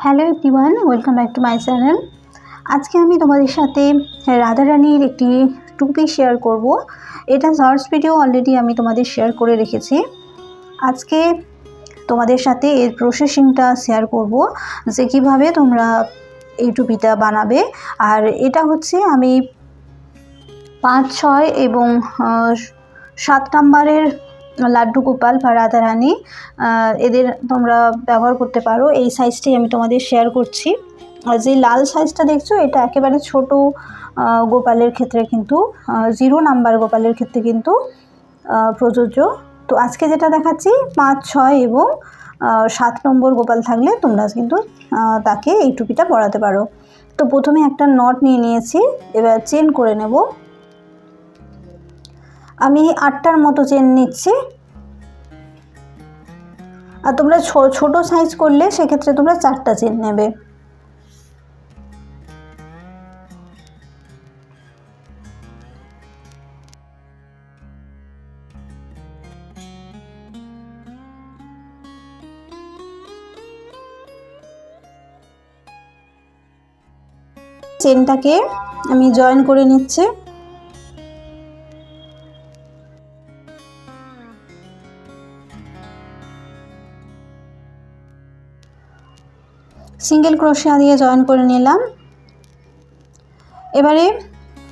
Hello everyone, welcome back to my channel. আজকে আমি তোমাদের সাথে রাধারানীর একটি টুপি শেয়ার করব। এটা শর্টস ভিডিও অলরেডি আমি তোমাদের শেয়ার করে রেখেছি। আজকে তোমাদের সাথে এর প্রসেসিংটা শেয়ার করব যে কীভাবে তোমরা এই টুপিটা বানাবে। আর এটা হচ্ছে আমি 5, 6 এবং 7 নম্বরের লাড্ডু গোপাল বা রাধারানী এদের তোমরা ব্যবহার করতে পারো। এই সাইজটাই আমি তোমাদের শেয়ার করছি। আর যে লাল সাইজটা দেখছো এটা একেবারে ছোট গোপালের ক্ষেত্রে, কিন্তু 0 নাম্বার গোপালের ক্ষেত্রে কিন্তু প্রযোজ্য। তো আজকে যেটা দেখাচ্ছি 5, 6 এবং 7 নম্বর গোপাল থাকলে তোমরা কিন্তু তাকে এই টুপিটা পরাতে পারো। তো প্রথমে একটা নট নিয়ে নিয়েছি, এবার চেন করে নেব। আমি 8টার মতো চেন নিচ্ছি। আর তোমরা ছোট সাইজ করলে সেক্ষেত্রে তোমরা 4টা চেন নেবে। চেনটাকে আমি জয়েন করে নিচ্ছি। সিঙ্গেল ক্রোশিয়া দিয়ে জয়েন করে নিলাম। এবারে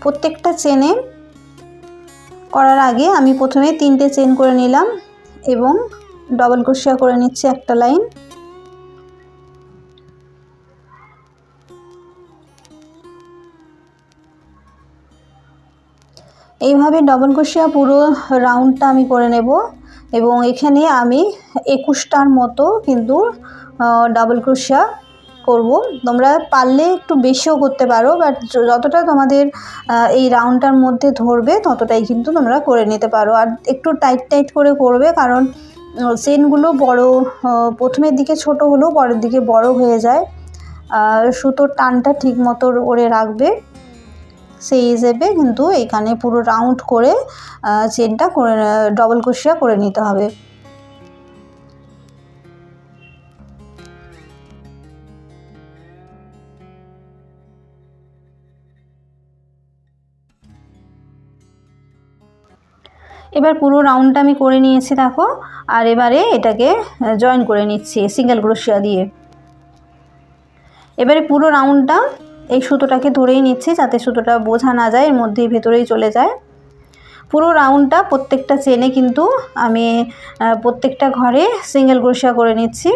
প্রত্যেকটা চেনে করার আগে আমি প্রথমে 3টে চেন করে নিলাম এবং ডবল ক্রোশিয়া করে নিচ্ছি একটা লাইন। এইভাবে ডবল ক্রোশিয়া পুরো রাউন্ডটা আমি করে নেব এবং এখানে আমি 21টার মতো কিন্তু ডবল ক্রোশিয়া করব। তোমরা পারলে একটু বেশিও করতে পারো, বাট যতটা তোমাদের এই রাউন্ডটার মধ্যে ধরবে ততটাই কিন্তু তোমরা করে নিতে পারো। আর একটু টাইট করে করবে, কারণ চেনগুলো বড় প্রথমের দিকে ছোট হলেও পরের দিকে বড় হয়ে যায়। সুতোর টানটা ঠিক মতো করে রাখবে, সেই হিসেবে কিন্তু এখানে পুরো রাউন্ড করে চেনটা করে ডবল ক্রোশিয়া করে নিতে হবে। এবার পুরো রাউন্ডটা আমি করে নিয়েছি দেখো। আর এবারে এটাকে জয়েন করে নিচ্ছি সিঙ্গেল ক্রোশিয়া দিয়ে। এবারে পুরো রাউন্ডটা এই সুতোটাকে ধরেই নিচ্ছি যাতে সুতোটা বোঝা না যায়, এর মধ্যেই ভেতরেই চলে যায়। পুরো রাউন্ডটা প্রত্যেকটা চেনে কিন্তু আমি প্রত্যেকটা ঘরে সিঙ্গেল ক্রোশিয়া করে নিচ্ছি।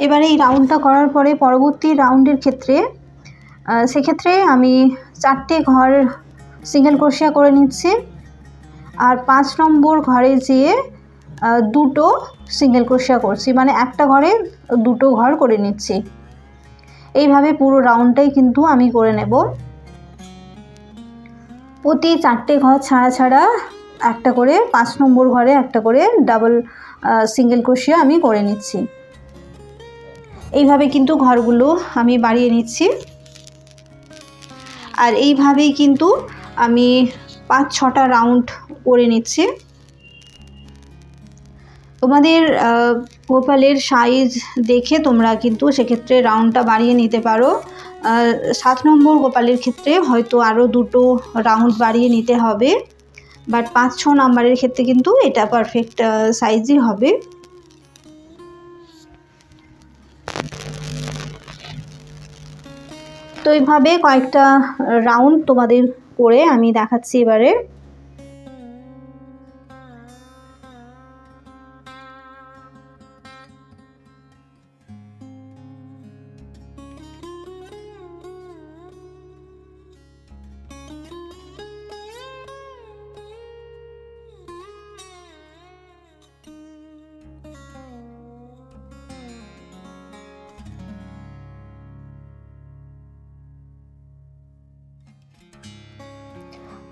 এবারে এই রাউন্ডটা করার পরে পরবর্তী রাউন্ডের ক্ষেত্রে সেক্ষেত্রে আমি 4টে ঘর সিঙ্গেল ক্রোশিয়া করে নিচ্ছি। আর 5 নম্বর ঘরে যেয়ে 2টো সিঙ্গেল ক্রোশিয়া করছি, মানে একটা ঘরে 2টো ঘর করে নিচ্ছি। এইভাবে পুরো রাউন্ডটাই কিন্তু আমি করে নেব। প্রতি 4টে ঘর ছাড়া একটা করে 5 নম্বর ঘরে একটা করে ডাবল সিঙ্গেল ক্রোশিয়া আমি করে নিচ্ছি। এইভাবে কিন্তু ঘরগুলো আমি বাড়িয়ে নিচ্ছি। আর এইভাবেই কিন্তু আমি 5-6টা রাউন্ড করে নিচ্ছি। তোমাদের গোপালের সাইজ দেখে তোমরা কিন্তু সেক্ষেত্রে রাউন্ডটা বাড়িয়ে নিতে পারো। 7 নম্বর গোপালের ক্ষেত্রে হয়তো আরও 2টো রাউন্ড বাড়িয়ে নিতে হবে, বাট 5-6 নাম্বারের ক্ষেত্রে কিন্তু এটা পারফেক্ট সাইজই হবে। তো এইভাবে কয়েকটা রাউন্ড তোমাদের করে আমি দেখাচ্ছি এবারে।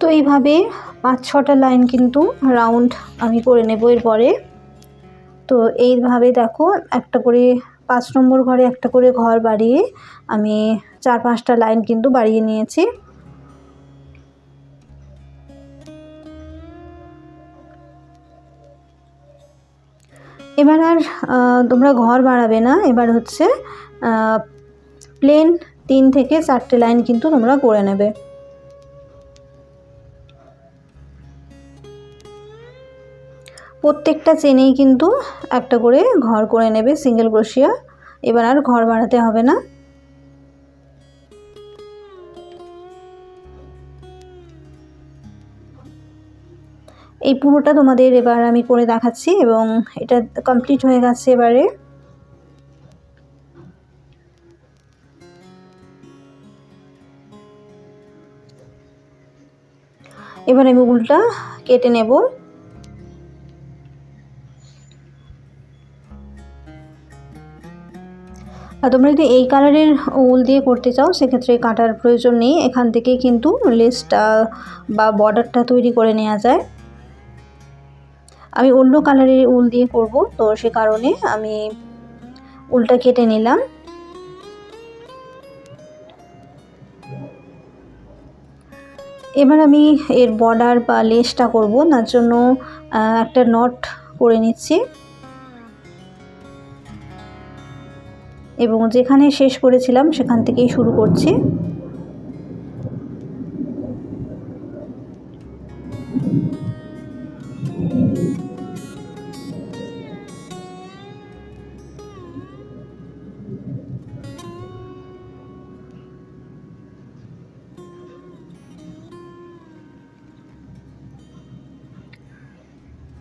তো এইভাবে 5-6টা লাইন কিন্তু রাউন্ড আমি করে নেব এরপরে। তো এইভাবে দেখো একটা করে 5 নম্বর ঘরে একটা করে ঘর বাড়িয়ে আমি 4-5টা লাইন কিন্তু বাড়িয়ে নিয়েছি। এবার আর তোমরা ঘর বাড়াবে না, এবার হচ্ছে প্লেন 3 থেকে 4টে লাইন কিন্তু তোমরা করে নেবে। প্রত্যেকটা চেনেই কিন্তু একটা করে ঘর করে নেবে সিঙ্গেল ক্রোশিয়া। এবার আর ঘর বাড়াতে হবে না। এই পুরোটা তোমাদের এবার আমি করে দেখাচ্ছি এবং এটা কমপ্লিট হয়ে গেছে। এবার আমি উলটা কেটে নেব। আর তোমরা যদি এই কালারের উল দিয়ে করতে চাও সেক্ষেত্রে কাটার প্রয়োজন নেই, এখান থেকে কিন্তু লেসটা বা বর্ডারটা তৈরি করে নেওয়া যায়। আমি অন্য কালারের উল দিয়ে করব, তো সে কারণে আমি উলটা কেটে নিলাম। এবার আমি এর বর্ডার বা লেসটা করব, তার জন্য একটা নট করে নিচ্ছি এবং যেখানে শেষ করেছিলাম সেখান থেকেই শুরু করছি।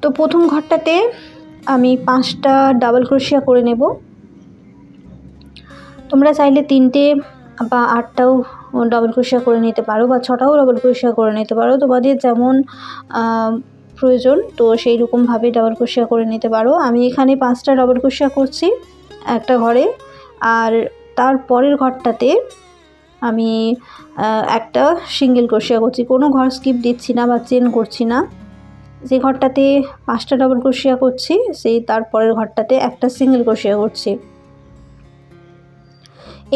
তো প্রথম ঘরটাতে আমি 5টা ডাবল ক্রোশিয়া করে নেব। তোমরা চাইলে 3টে বা 8টাও ডাবল ক্রোশিয়া করে নিতে পারো বা 6টাও ডাবল ক্রোশিয়া করে নিতে পারো, তোমাদের যেমন প্রয়োজন তো সেই রকমভাবে ডাবল ক্রোশিয়া করে নিতে পারো। আমি এখানে 5টা ডাবল ক্রোশিয়া করছি একটা ঘরে, আর তার পরের ঘরটাতে আমি একটা সিঙ্গেল ক্রোশিয়া করছি, কোনো ঘর স্কিপ দিচ্ছি না বা চেন করছি না। যে ঘরটাতে 5টা ডাবল ক্রোশিয়া করছি সেই তারপরের ঘরটাতে একটা সিঙ্গেল ক্রোশিয়া করছি।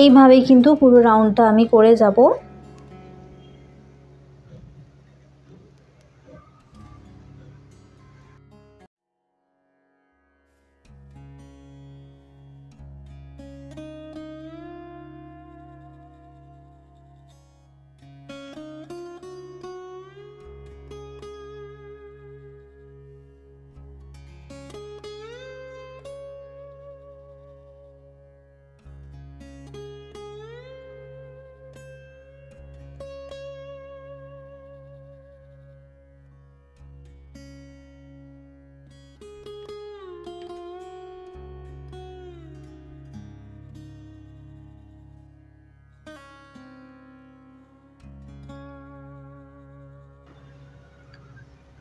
এইভাবেই কিন্তু পুরো রাউন্ডটা আমি করে যাব।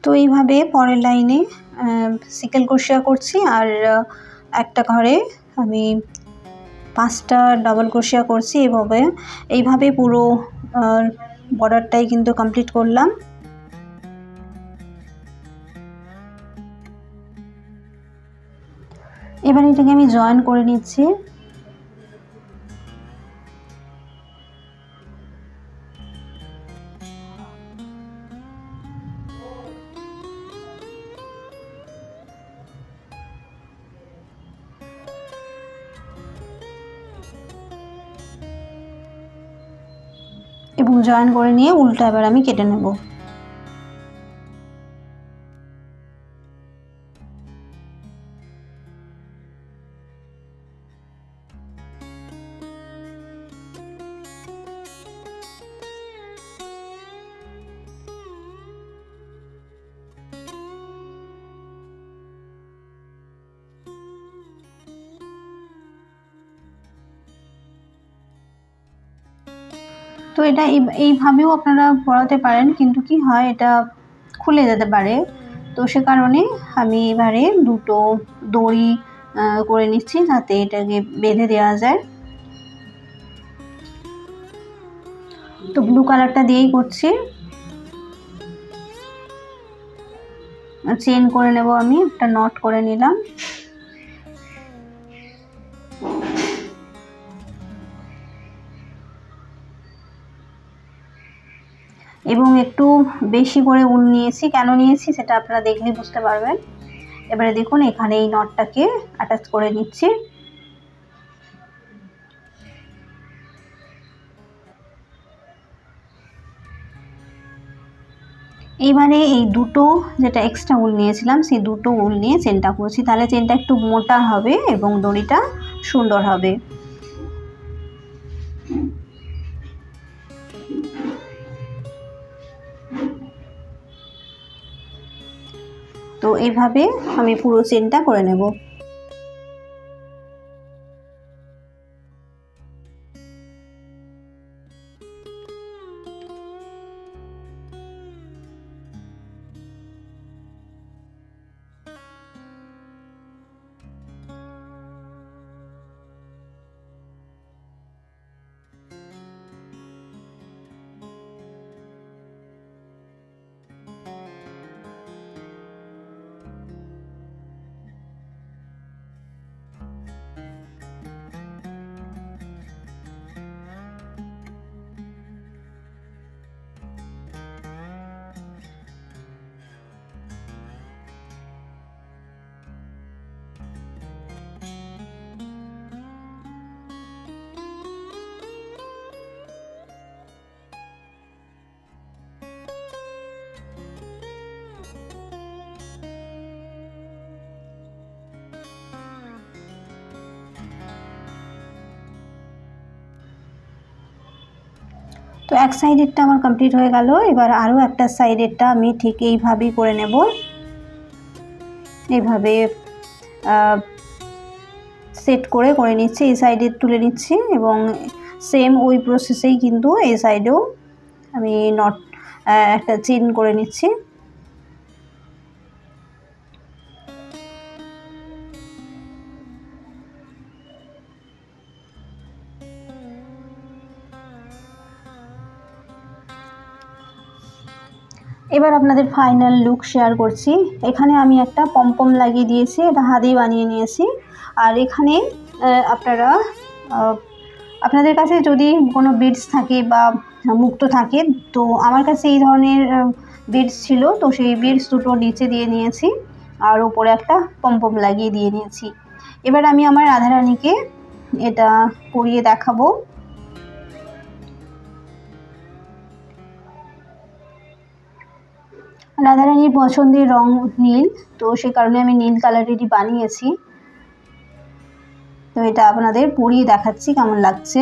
তো এইভাবে পরের লাইনে সিঙ্গেল ক্রোশিয়া করছি আর একটা ঘরে আমি 5টা ডাবল ক্রোশিয়া করছি। এইভাবে পুরো বর্ডারটাই কিন্তু কমপ্লিট করলাম। এবার এটাকে আমি জয়েন করে নিচ্ছি। এবং জয়েন করে নিয়ে উল্টা এবার আমি কেটে নেব। তো এটা এইভাবেও আপনারা পরাতে পারেন, কিন্তু কি হয় এটা খুলে যেতে পারে, তো সে কারণে আমি এবারে দুটো দড়ি করে নিচ্ছি যাতে এটাকে বেঁধে দেওয়া যায়। তো ব্লু কালারটা দিয়েই করছি। চেন করে নেব। আমি একটা নট করে নিলাম। এবং একটু বেশি করে উল নিয়েছি, কেন নিয়েছি সেটা আপনারা দেখলে বুঝতে পারবেন। এবারে দেখুন এখানে এই নটটাকে অ্যাটাচ করে নিচ্ছি। এইবারে এই দুটো যেটা এক্সট্রা উল নিয়েছিলাম সেই দুটো উল নিয়ে চেনটা করছি, তাহলে চেনটা একটু মোটা হবে এবং দড়িটা সুন্দর হবে। তো এইভাবে আমি পুরো চেনটা করে নেব। তো এক সাইডেরটা আমার কমপ্লিট হয়ে গেল। এবার আরও একটা সাইডেরটা আমি ঠিক এইভাবেই করে নেব। এইভাবে সেট করে নিচ্ছি, এই সাইডে তুলে নিচ্ছি এবং সেম ওই প্রসেসেই কিন্তু এই সাইডেও আমি নট একটা চেন করে নিচ্ছি। এবার আপনাদের ফাইনাল লুক শেয়ার করছি। এখানে আমি একটা পমপম লাগিয়ে দিয়েছি, এটা হাতেই বানিয়ে নিয়েছি। আর এখানে আপনাদের কাছে যদি কোনো বিডস থাকে বা মুক্ত থাকে, তো আমার কাছে এই ধরনের বিডস ছিল, তো সেই বিডস দুটো নিচে দিয়ে নিয়েছি আর উপরে একটা পমপম লাগিয়ে দিয়ে নিয়েছি। এবার আমি আমার রাধারানীকে এটা পরিয়ে দেখাবো। রাধারানীর পছন্দের রং নীল, তো সে কারণে আমি নীল কালারেরই বানিয়েছি। তো এটা আপনাদের পরিয়ে দেখাচ্ছি কেমন লাগছে।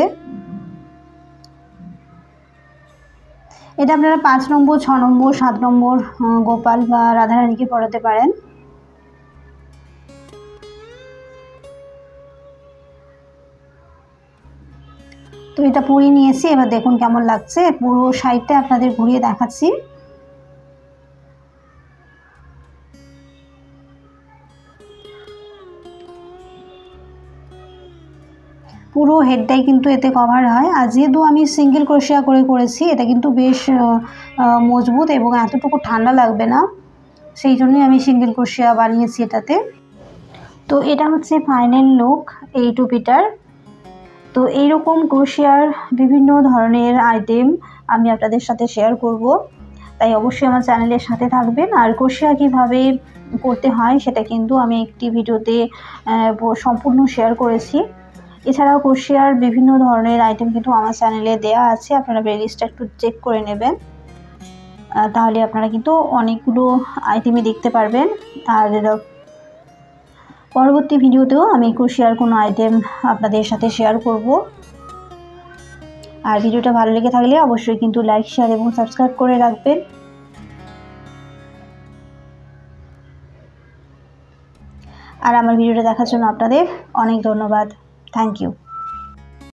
এটা আপনারা 5 নম্বর, 6 নম্বর, 7 নম্বর গোপাল বা রাধারানীকে পরাতে পারেন। তো এটা পরিয়ে নিয়েছি, এবার দেখুন কেমন লাগছে। পুরো সাইডটা আপনাদের ঘুরিয়ে দেখাচ্ছি। পুরো হেডটাই কিন্তু এতে কভার হয়। আর যেহেতু আমি সিঙ্গেল ক্রোশিয়া করে করেছি, এটা কিন্তু বেশ মজবুত এবং এতটুকু ঠান্ডা লাগবে না, সেই জন্যই আমি সিঙ্গেল ক্রোশিয়া বানিয়েছি এটাতে। তো এটা হচ্ছে ফাইনাল লুক এই টুপিটার। তো এইরকম ক্রোশিয়ার বিভিন্ন ধরনের আইটেম আমি আপনাদের সাথে শেয়ার করব, তাই অবশ্যই আমার চ্যানেলের সাথে থাকবেন। আর ক্রোশিয়া কীভাবে করতে হয় সেটা কিন্তু আমি একটি ভিডিওতে সম্পূর্ণ শেয়ার করেছি। এছাড়াও ক্রোশিয়ার বিভিন্ন ধরনের আইটেম কিন্তু আমার চ্যানেলে দেয়া আছে, আপনারা প্লেলিস্টটা একটু চেক করে নেবেন, তাহলে আপনারা কিন্তু অনেকগুলো আইটেমই দেখতে পারবেন। আর পরবর্তী ভিডিওতেও আমি ক্রোশিয়ার কোনো আইটেম আপনাদের সাথে শেয়ার করব। আর ভিডিওটা ভালো লেগে থাকলে অবশ্যই কিন্তু লাইক, শেয়ার এবং সাবস্ক্রাইব করে রাখবেন। আর আমার ভিডিওটা দেখার জন্য আপনাদের অনেক ধন্যবাদ। Thank you.